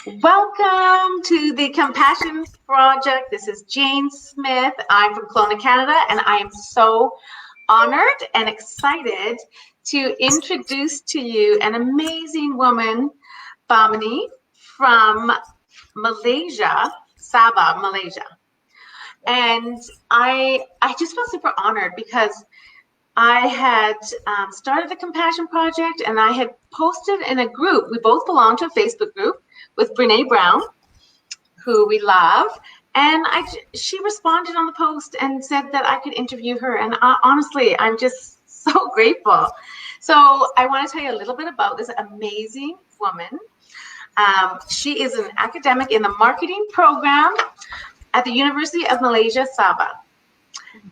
Welcome to the Compassion Project. This is Jane Smith. I'm from Kelowna, Canada, and I am so honored and excited to introduce to you an amazing woman, Bamini, from Malaysia, Sabah, Malaysia. And I just feel super honored because I had started the Compassion Project, and I had posted in a group. We both belong to a Facebook group with Brene Brown, who we love. And she responded on the post and said that I could interview her. And honestly, I'm just so grateful. So I want to tell you a little bit about this amazing woman. She is an academic in the marketing program at the University of Malaysia Sabah.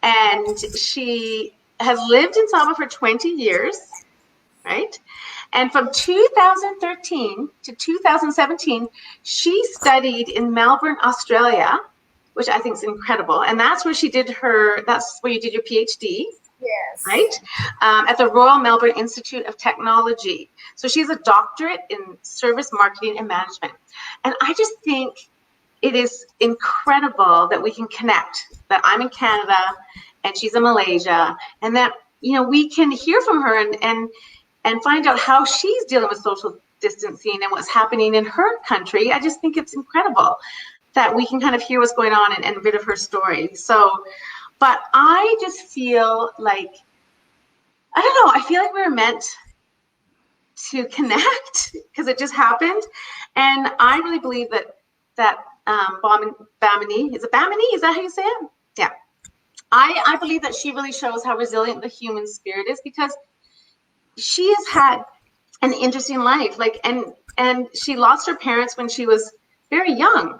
And she has lived in Sabah for 20 years, right? And from 2013 to 2017, she studied in Melbourne, Australia, which I think is incredible. And that's where that's where you did your PhD. Yes. Right? At the Royal Melbourne Institute of Technology. So she's a doctorate in service marketing and management. And I just think it is incredible that we can connect, that I'm in Canada and she's in Malaysia, and that, we can hear from her and find out how she's dealing with social distancing and what's happening in her country. I just think it's incredible that we can kind of hear what's going on and a bit of her story. So, but I just feel like, I don't know, I feel like we were meant to connect because it just happened. And I really believe that Bamini, is it Bamini? Is that how you say it? Yeah. I believe that she really shows how resilient the human spirit is, because she has had an interesting life. And she lost her parents when she was very young.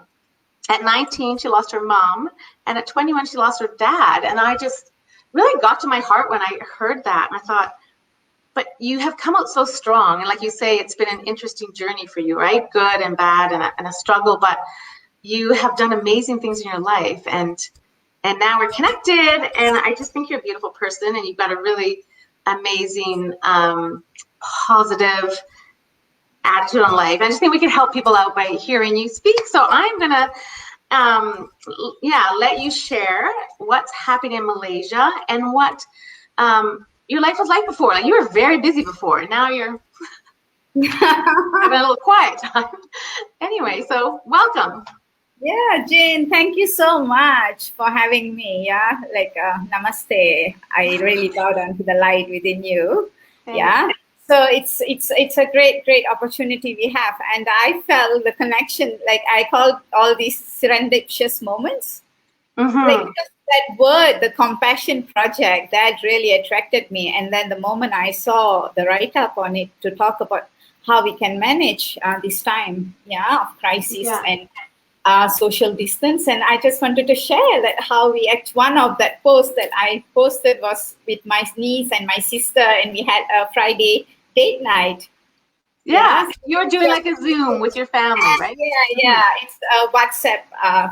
At 19, she lost her mom, and at 21, she lost her dad. And I just really got to my heart when I heard that. And I thought, but you have come out so strong. And like you say, it's been an interesting journey for you, right? Good and bad and a struggle, but you have done amazing things in your life. And now we're connected, and I just think you're a beautiful person, and you've got a really amazing, positive attitude on life. I just think we can help people out by hearing you speak. So I'm gonna, let you share what's happening in Malaysia and what your life was like before. Like, you were very busy before, and now you're having a little quiet time. Anyway, so welcome. Yeah, Jane, thank you so much for having me. Yeah, namaste. I really bow down to the light within you. Yeah. So it's a great opportunity we have, and I felt the connection. Like, I call all these serendipitous moments. Mm-hmm. Like, just that word, the Compassion Project, that really attracted me. And then the moment I saw the write-up on it to talk about how we can manage this time, of crisis and social distance, and I just wanted to share that how we one of that post that I posted was with my niece and my sister, and we had a Friday date night. Yeah, you're doing like a Zoom with your family, right? Yeah. It's a WhatsApp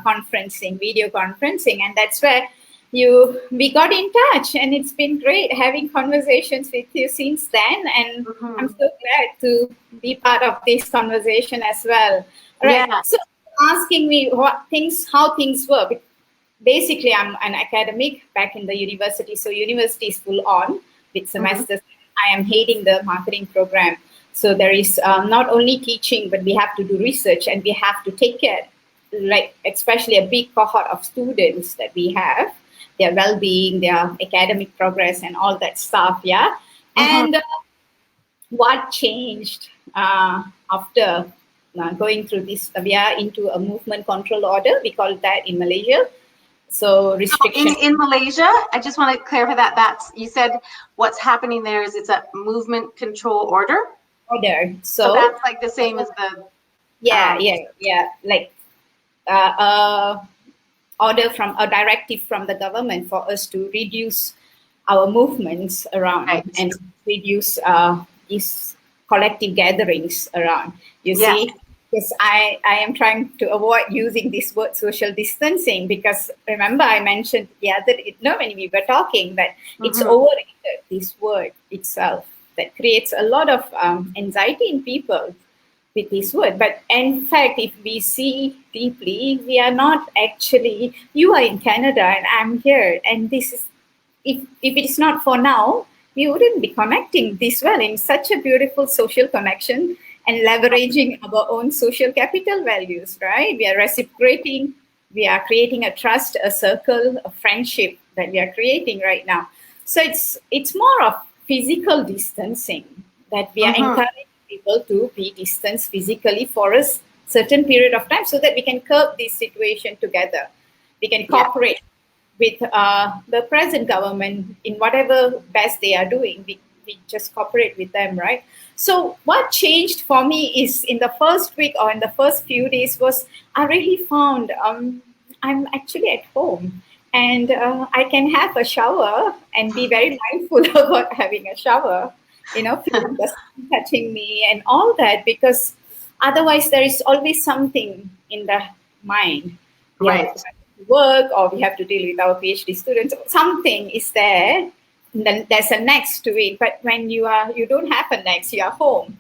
conferencing, video conferencing, and that's where we got in touch, and it's been great having conversations with you since then, and I'm so glad to be part of this conversation as well. Right. Yeah. So, asking me how things were. Basically, I'm an academic back in the university, so university is full on with semesters. I am heading the marketing program, so there is not only teaching, but we have to do research, and we have to take care, like especially a big cohort of students that we have, their well-being, their academic progress, and all that stuff. Yeah, and what changed after going through this, we are into a movement control order. We call that in Malaysia. So restriction. In Malaysia, I just want to clarify that you said what's happening there is it's a movement control order. So that's like the same as the. Like order from a directive from the government for us to reduce our movements around and reduce these collective gatherings around. You see. Yes, I am trying to avoid using this word social distancing, because remember I mentioned when we were talking that it's overrated, this word itself, that creates a lot of anxiety in people. with this word. But in fact, if we see deeply, we are not actually, you are in Canada and I'm here. And this is, if it is not for now, we wouldn't be connecting this well in such a beautiful social connection and leveraging our own social capital values, right? We are reciprocating, we are creating a trust, a circle, a friendship that we are creating right now. So it's more of physical distancing that we are encouraging people to be distanced physically for a certain period of time so that we can curb this situation together. We can cooperate with the present government in whatever best they are doing. We just cooperate with them, right? So what changed for me is in the first week or in the first few days was I really found I'm actually at home and I can have a shower and be very mindful about having a shower, feeling the sun touching me and all that, because otherwise there is always something in the mind. We have to work or we have to deal with our PhD students. Something is there. And then there's a next to it. But when you don't have a next, you are home.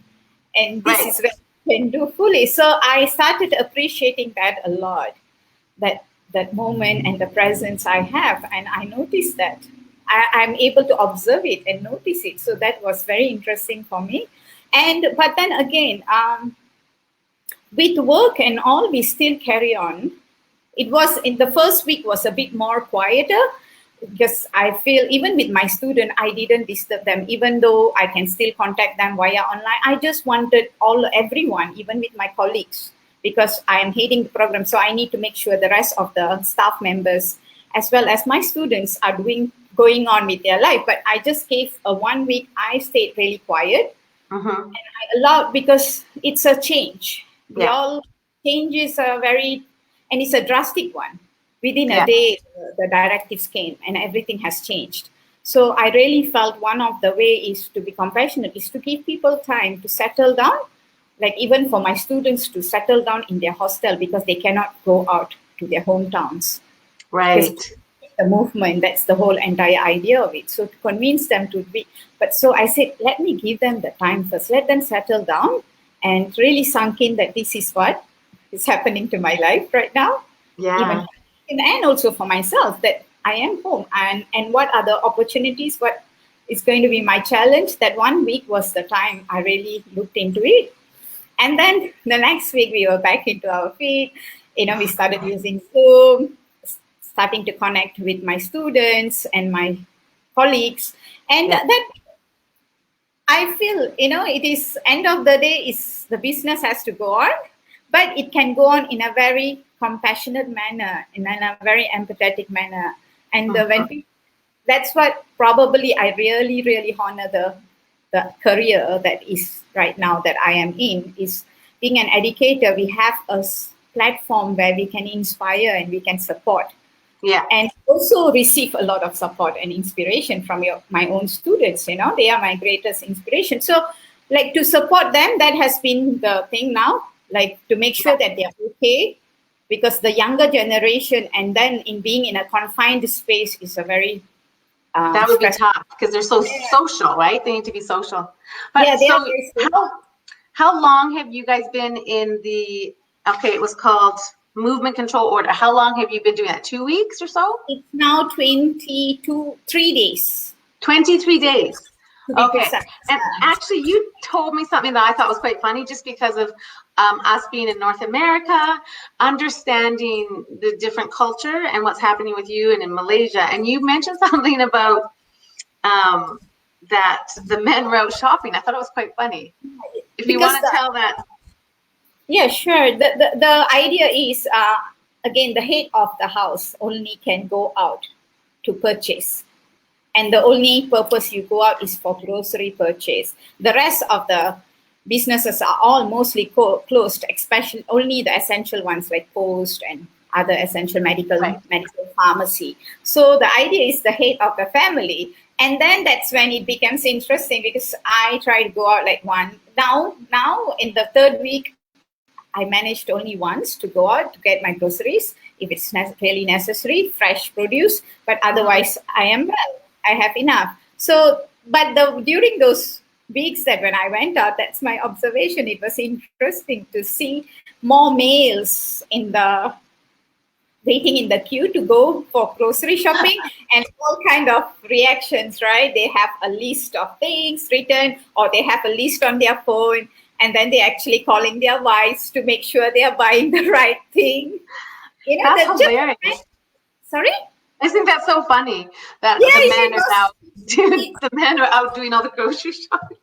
And this is what you can do fully. So I started appreciating that a lot. That moment and the presence I have. And I noticed that. I'm able to observe it and notice it. So that was very interesting for me. But then again, with work and all, we still carry on. It was in the first week was a bit more quieter because I feel even with my student, I didn't disturb them, even though I can still contact them via online. I just wanted everyone, even with my colleagues, because I am heading the program. So I need to make sure the rest of the staff members, as well as my students, are going on with their life. But I just gave a 1 week, I stayed really quiet. And I allowed, because it's a change. Changes are and it's a drastic one. Within a day, the directives came and everything has changed. So I really felt one of the way is to be compassionate, is to give people time to settle down, like even for my students to settle down in their hostel because they cannot go out to their hometowns. Right. The movement, that's the whole entire idea of it. So to convince them to be, but so I said, let me give them the time first, let them settle down and really sunk in that this is what is happening to my life right now. Yeah. And also for myself, that I am home and what are the opportunities, what is going to be my challenge. That 1 week was the time I really looked into it. And then the next week we were back into our feet. We started using Zoom, starting to connect with my students and my colleagues. And that I feel, it is end of the day is the business has to go on, but it can go on in a very compassionate manner, in a very empathetic manner. And that's what probably I really, really honor the career that is right now that I am in, is being an educator. We have a platform where we can inspire and we can support. And also receive a lot of support and inspiration from my own students. They are my greatest inspiration. So like to support them, that has been the thing now, like to make sure that they're okay, because the younger generation and then in being in a confined space is a very that would be tough because they're so social, right? They need to be social. But how long have you guys been in the, it was called movement control order. How long have you been doing that? 2 weeks or so? It's now 3 days. 23 days. Okay. And actually, you told me something that I thought was quite funny, just because of us being in North America, understanding the different culture and what's happening with you and in Malaysia. And you mentioned something about that the men were out shopping. I thought it was quite funny. If you want to tell that. Yeah, sure. The idea is, again, the head of the house only can go out to purchase. And the only purpose you go out is for grocery purchase. The rest of the businesses are all mostly closed, especially only the essential ones like post and other essential medical pharmacy. So the idea is the head of the family. And then that's when it becomes interesting, because I try to go out like one. Now in the third week, I managed only once to go out to get my groceries, if it's really necessary, fresh produce, but otherwise I am well. I have enough. So, but during those weeks that when I went out, that's my observation. It was interesting to see more males waiting in the queue to go for grocery shopping, and all kind of reactions, right? They have a list of things written, or they have a list on their phone, and then they're actually calling their wives to make sure they are buying the right thing. That's hilarious. Sorry? I think that's so funny that the men are out doing all the grocery shopping.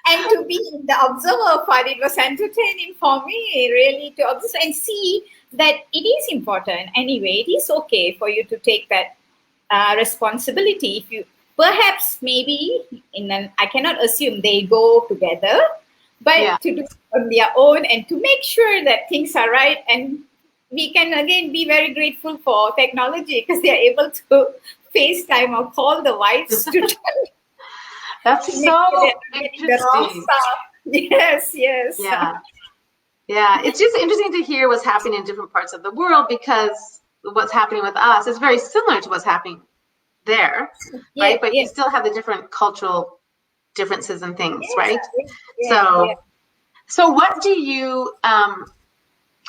And to be in the observer part, it was entertaining for me, really, to observe and see that it is important. Anyway, it is okay for you to take that responsibility. If you perhaps maybe I cannot assume they go together, but to do it on their own and to make sure that things are right. And we can again be very grateful for technology because they are able to FaceTime or call the wives to tell. That's so interesting. Yes. Yeah. It's just interesting to hear what's happening in different parts of the world, because what's happening with us is very similar to what's happening there, right? But you still have the different cultural differences and things, right? So what do you,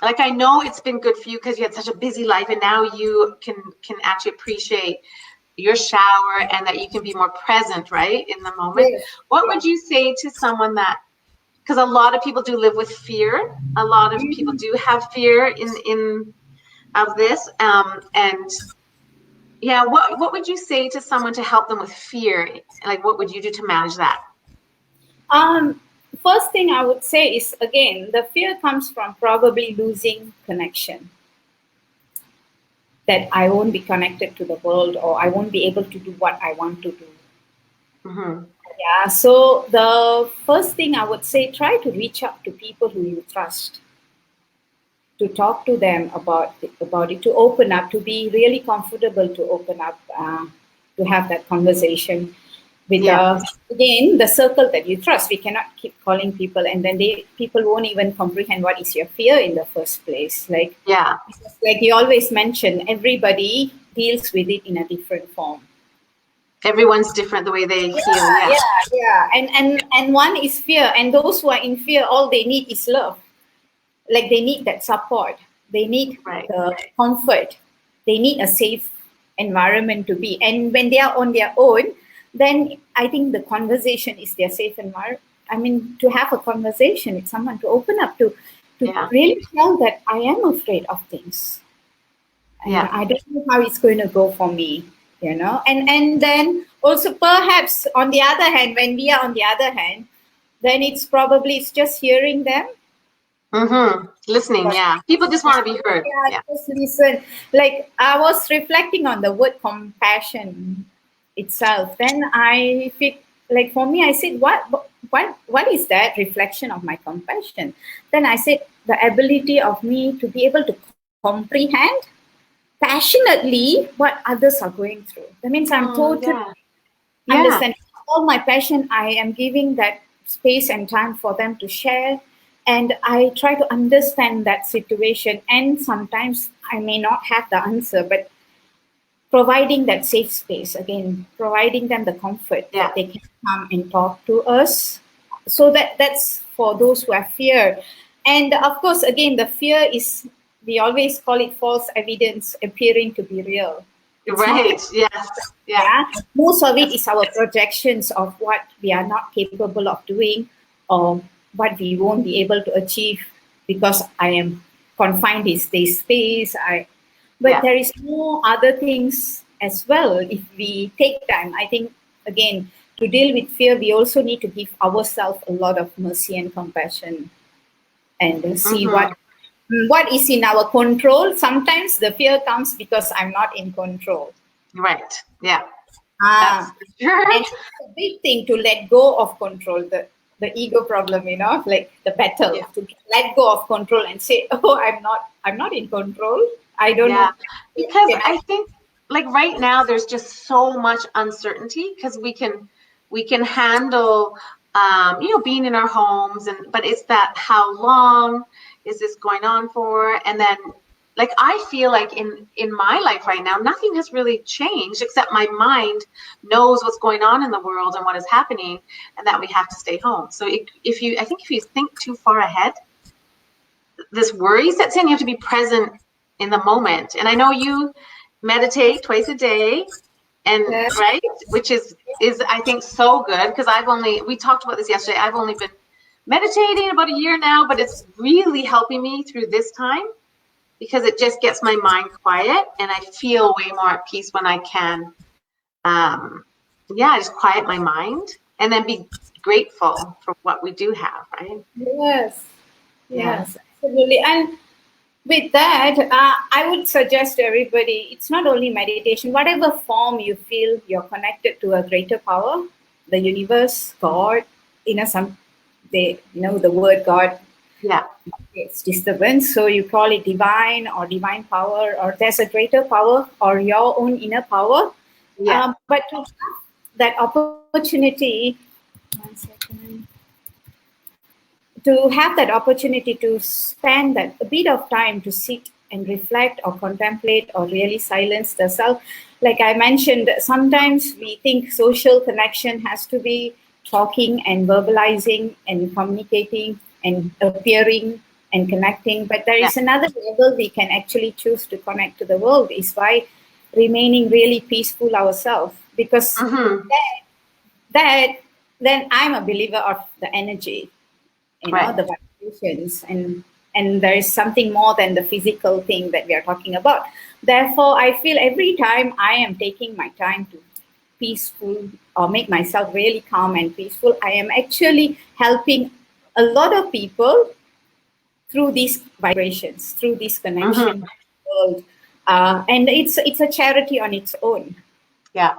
like, I know it's been good for you because you had such a busy life, and now you can actually appreciate your shower and that you can be more present, right, in the moment. What would you say to someone that, because a lot of people do live with fear, a lot of people do have fear in of this, and yeah, what would you say to someone to help them with fear? Like, what would you do to manage that? First thing I would say is, again, the fear comes from probably losing connection. That I won't be connected to the world, or I won't be able to do what I want to do. Mm-hmm. Yeah, so the first thing I would say, try to reach out to people who you trust, to talk to them about it, to open up, to be really comfortable to open up, to have that conversation with again, the circle that you trust. We cannot keep calling people, and then people won't even comprehend what is your fear in the first place. Like you always mention, everybody deals with it in a different form. Everyone's different the way they feel. And one is fear, and those who are in fear, all they need is love. Like, they need that support, they need the comfort, they need a safe environment to be. And when they are on their own, then I think the conversation is their safe environment. I mean, to have a conversation with someone, to open up, to really tell that I am afraid of things. And I don't know how it's going to go for me, And then also, perhaps on the other hand, when we are on the other hand, then it's just hearing them. Mm-hmm. Listening, people just want to be heard. Just listen. Like, I was reflecting on the word compassion itself. Then I feel like, for me, I said, what is that reflection of my compassion? Then I said, the ability of me to be able to comprehend passionately what others are going through. That means I'm totally understanding all my passion. I am giving that space and time for them to share. And I try to understand that situation. And sometimes I may not have the answer, but providing that safe space, again, providing them the comfort that they can come and talk to us. So that's for those who have fear. And of course, again, the fear is, we always call it false evidence appearing to be real. Most of it is our projections of what we are not capable of doing, or what we won't be able to achieve because I am confined in this space. But there is no other things as well. If we take time, I think, again, to deal with fear, we also need to give ourselves a lot of mercy and compassion, and see what is in our control. Sometimes the fear comes because I'm not in control. Right. Yeah. And it's a big thing to let go of control, the ego problem, like the battle, to let go of control and say, oh, I'm not in control. I don't know. Because I think, like, right now there's just so much uncertainty, because we can handle being in our homes, but it's that, how long is this going on for? And then, like I feel like in my life right now, nothing has really changed except my mind knows what's going on in the world and what is happening, and that we have to stay home. So if you think too far ahead, this worry sets in. You have to be present in the moment. And I know you meditate twice a day, and Yeah. right, which is I think so good, because we talked about this yesterday. I've only been meditating about a year now, but it's really helping me through this time, because it just gets my mind quiet and I feel way more at peace when I can, just quiet my mind and then be grateful for what we do have, right? Yes. Yeah. Yes, absolutely. And with that, I would suggest to everybody, it's not only meditation, whatever form you feel you're connected to a greater power, the universe, God, the word God, Yeah. it's disturbance. So you call it divine or divine power, or there's a greater power or your own inner power. Yeah. But to have that opportunity, one second, to have that opportunity to spend that a bit of time to sit and reflect or contemplate or really silence the self. Like I mentioned, sometimes we think social connection has to be talking and verbalizing and communicating and appearing and connecting, but there Yeah. is another level we can actually choose to connect to the world, is by remaining really peaceful ourselves, because Mm-hmm. that then I'm a believer of the energy, Right. the vibrations, and there is something more than the physical thing that we are talking about. Therefore, I feel every time I am taking my time to peaceful or make myself really calm and peaceful, I am actually helping a lot of people through these vibrations, through this connection Mm-hmm. to the world. And it's a charity on its own. Yeah.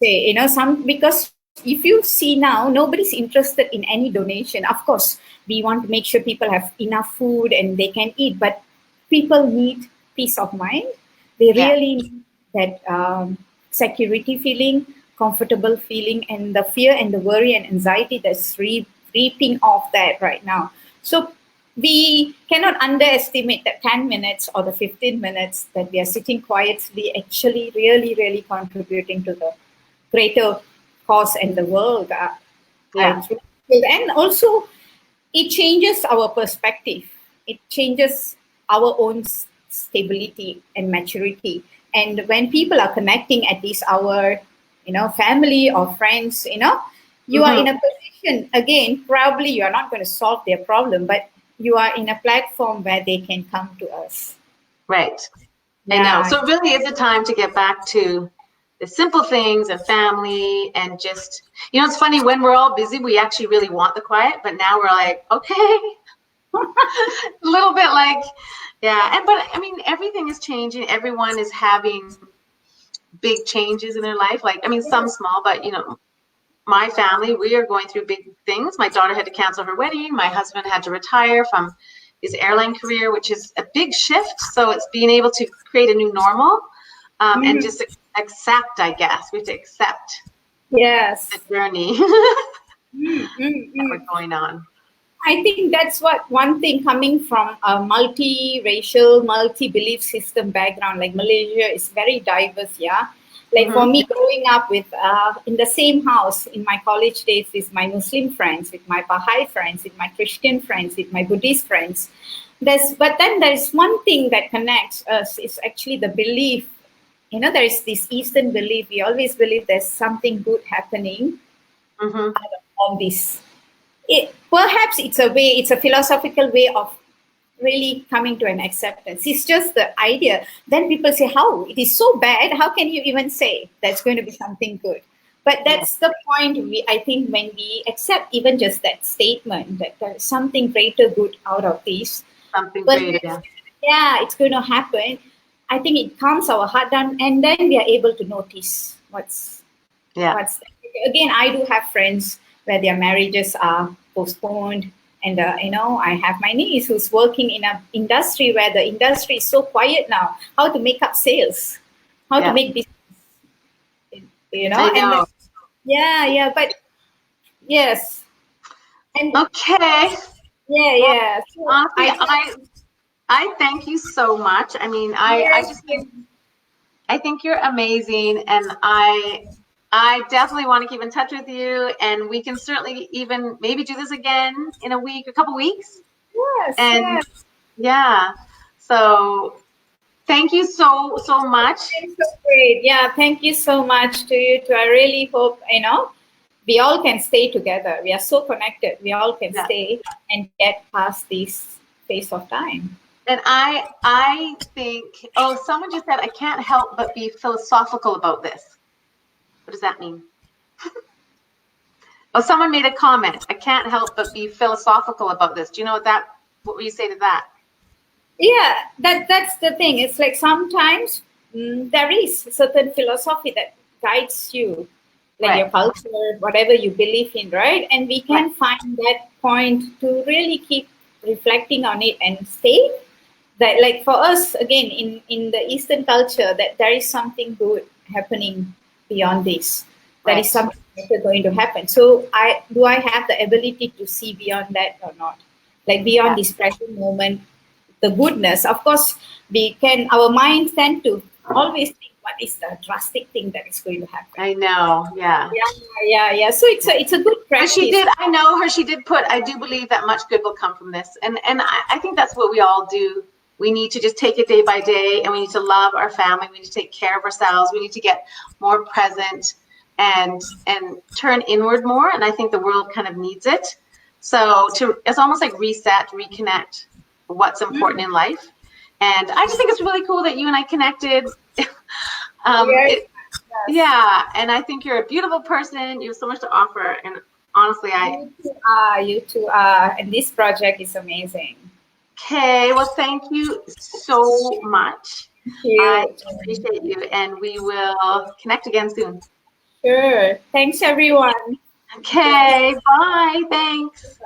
Say, some, because if you see now, nobody's interested in any donation. Of course, we want to make sure people have enough food and they can eat, but people need peace of mind. They Yeah. really need that security feeling, comfortable feeling, and the fear and the worry and anxiety that's reaping off that right now. So we cannot underestimate that 10 minutes or the 15 minutes that we are sitting quietly actually really, really contributing to the greater cause in the world. I Yeah. truly feel. And also, it changes our perspective. It changes our own stability and maturity. And when people are connecting at this hour, family or friends, you are in Mm-hmm. a position, again, probably you are not going to solve their problem, but you are in a platform where they can come to us. Right. I know. Yeah. So it really is a time to get back to the simple things and family, and just, it's funny, when we're all busy, we actually really want the quiet, but now we're like, okay, a little bit like, yeah. But I mean, everything is changing. Everyone is having big changes in their life. Like, I mean, some small, but my family, we are going through big things. My daughter had to cancel her wedding. My husband had to retire from his airline career, which is a big shift. So it's being able to create a new normal, and just accept, I guess. We have to accept Yes. the journey Mm, mm, that we're mm. going on. I think that's what one thing, coming from a multi-racial, multi-belief system background, like Malaysia is very diverse, yeah. Like for Mm-hmm. me, growing up with in the same house in my college days with my Muslim friends, with my Baha'i friends, with my Christian friends, with my Buddhist friends. But then there's one thing that connects us is actually the belief. There is this Eastern belief. We always believe there's something good happening Mm-hmm. out of all this. Perhaps it's a philosophical way of really coming to an acceptance. It's just the idea. Then people say, how? It is so bad. How can you even say that's going to be something good? But Yeah. that's the point, I think, when we accept even just that statement that there's something greater good out of this. Something But greater. Yeah. yeah, it's going to happen. I think it calms our heart down, and then we are able to notice Yeah. what's again. I do have friends where their marriages are postponed, and I have my niece who's working in an industry where the industry is so quiet now. How to make up sales, how to Yeah. make business, I and know. yeah, but yes, and Okay. yeah, Well, yeah. So honestly, I try. I thank you so much. I mean, I just think, I think you're amazing, and I definitely want to keep in touch with you, and we can certainly even maybe do this again in a couple weeks. Yes, And yes. yeah, so thank you so much. It's so great. Yeah, thank you so much to you too. I really hope, we all can stay together. We are so connected. We all can Yeah. stay and get past this phase of time. And I think, oh, someone just said I can't help but be philosophical about this. What does that mean? Oh, someone made a comment. I can't help but be philosophical about this. Do you know what would you say to that? Yeah, that's the thing. It's like sometimes there is certain philosophy that guides you, like Right. your culture, whatever you believe in, right? And we can find that point to really keep reflecting on it and stay. That, like for us, again, in the Eastern culture, that there is something good happening beyond this. There is something better going to happen. So I have the ability to see beyond that or not? Like beyond this present moment, the goodness. Of course, our minds tend to always think what is the drastic thing that is going to happen. I know, yeah. Yeah. So it's a good practice. But she did, I know her, she did put, I do believe that much good will come from this. And I think that's what we all do. We need to just take it day by day, and we need to love our family. We need to take care of ourselves. We need to get more present and turn inward more. And I think the world kind of needs it. So it's almost like reset, reconnect what's important in life. And I just think it's really cool that you and I connected. Yeah, and I think you're a beautiful person. You have so much to offer, and honestly, you too are, and this project is amazing. Okay, well, thank you so much. Thank you. I appreciate you, and we will connect again soon. Sure. Thanks, everyone. Okay, bye. Thanks.